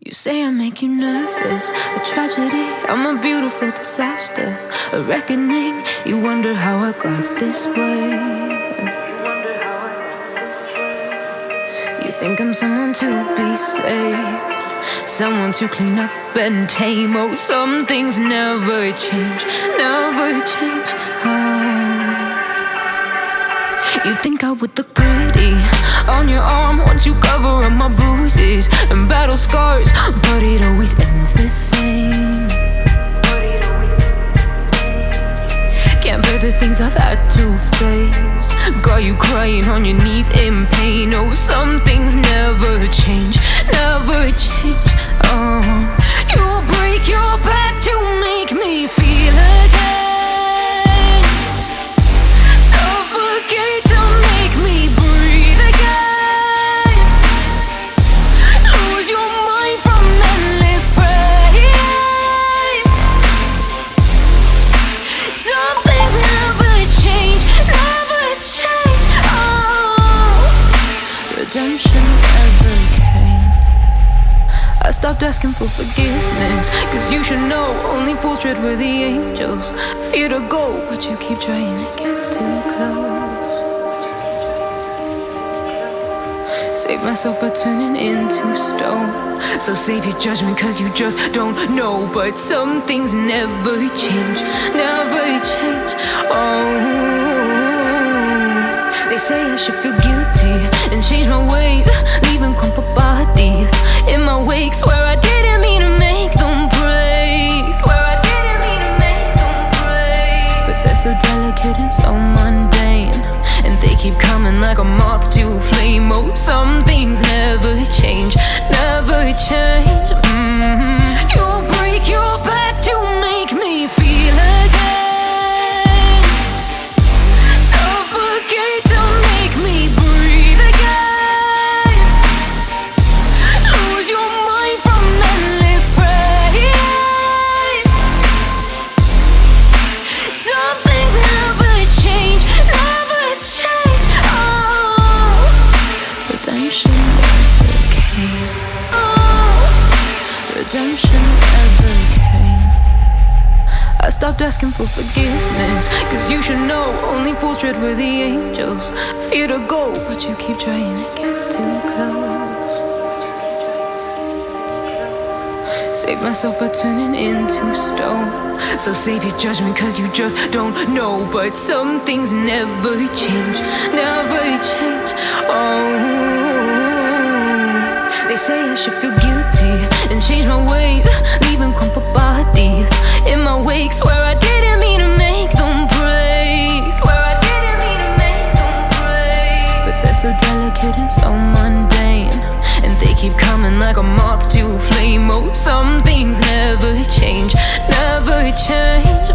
You say I make you nervous, a tragedy, I'm a beautiful disaster, a reckoning. You wonder how I got this way. You think I'm someone to be saved, someone to clean up and tame. Oh, some things never change, never change. You think I would look pretty on your arm once you cover up my bruises and battle scars, but it always ends the same. Can't bear the things I've had to face, got you crying on your knees in pain. Oh, some things never change, never change. You'll break your back to make me feel again, suffocate to make me breathe again, lose your mind from endless pain. Some things never change, never change. Redemption never came. I stopped asking for forgiveness, cause you should know only fools tread where the angels fear to go, but you keep trying to get too close. Save myself by turning into stone, so save your judgment cause you just don't know. But some things never change, never change. They say I should feel guilty and change my ways, leaving crumpled bodies in my wake. Swear I didn't mean to make them break, but they're so delicate and so mundane, and they keep coming like a moth to flame. Oh, some things never change, never change. You'll break your back to make me feel again, suffocate to make me breathe again, lose your mind from endless pain. Some things never change, never change. Redemption never came. Redemption never came. I stopped asking for forgiveness, cause you should know only fools tread where the angels fear to go, but you keep trying to get too close. Save myself by turning into stone, so save your judgment cause you just don't know. But some things never change, never change. They say I should feel guilty and change my ways, leaving crumpled bodies in my wake. Swear I didn't mean to make them break, but they're so delicate and so mundane, and they keep coming like a moth to flame. Oh, some things never change, never change.